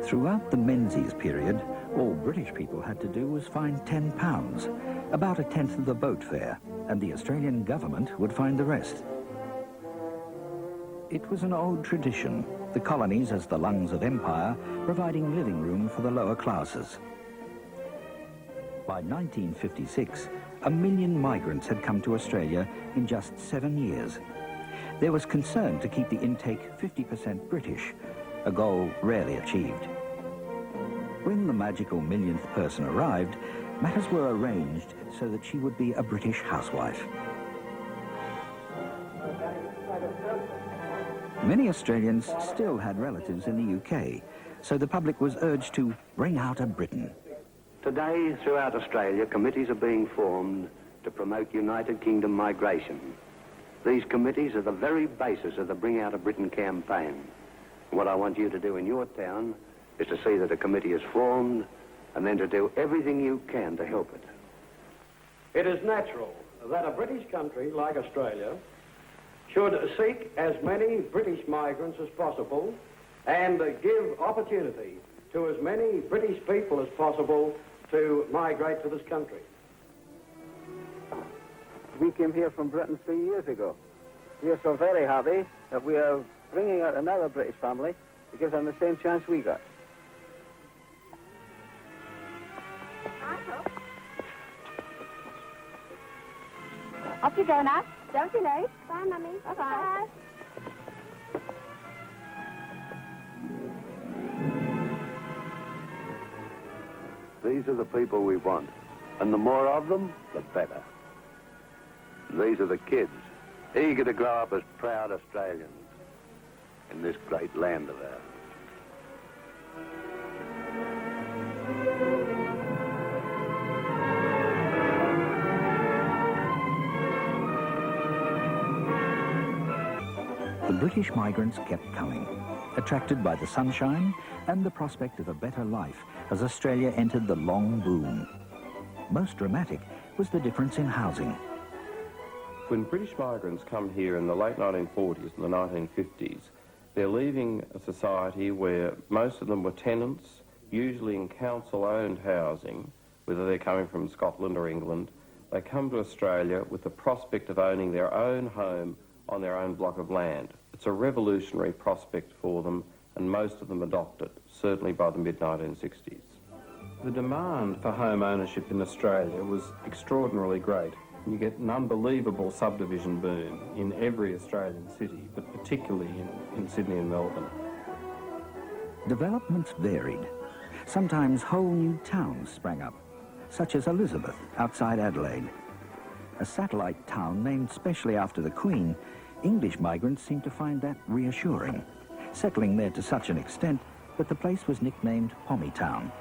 Throughout the Menzies period, all British people had to do was find £10, about a tenth of the boat fare, and the Australian government would find the rest. It was an old tradition, the colonies as the lungs of empire, providing living room for the lower classes. By 1956, 1 million migrants had come to Australia in just 7 years. There was concern to keep the intake 50% British, a goal rarely achieved. When the magical millionth person arrived, matters were arranged so that she would be a British housewife. Many Australians still had relatives in the UK, so the public was urged to bring out a Briton. Today, throughout Australia, committees are being formed to promote United Kingdom migration. These committees are the very basis of the Bring Out a Briton campaign. What I want you to do in your town is to see that a committee is formed and then to do everything you can to help it. It is natural that a British country like Australia should seek as many British migrants as possible and give opportunity to as many British people as possible to migrate to this country. We came here from Britain 3 years ago. We are so very happy that we are bringing out another British family to give them the same chance we got. Off you go now. Don't be late. Bye, Mummy. Bye-bye. These are the people we want, and the more of them, the better. These are the kids, eager to grow up as proud Australians in this great land of ours. The British migrants kept coming, attracted by the sunshine and the prospect of a better life as Australia entered the long boom. Most dramatic was the difference in housing. When British migrants come here in the late 1940s and the 1950s, they're leaving a society where most of them were tenants, usually in council-owned housing, whether they're coming from Scotland or England. They come to Australia with the prospect of owning their own home on their own block of land. It's a revolutionary prospect for them, and most of them adopt it, certainly by the mid-1960s. The demand for home ownership in Australia was extraordinarily great. You get an unbelievable subdivision boom in every Australian city, but particularly in Sydney and Melbourne. Developments varied. Sometimes whole new towns sprang up, such as Elizabeth outside Adelaide. A satellite town named specially after the Queen, English migrants seemed to find that reassuring, settling there to such an extent that the place was nicknamed Pommy Town.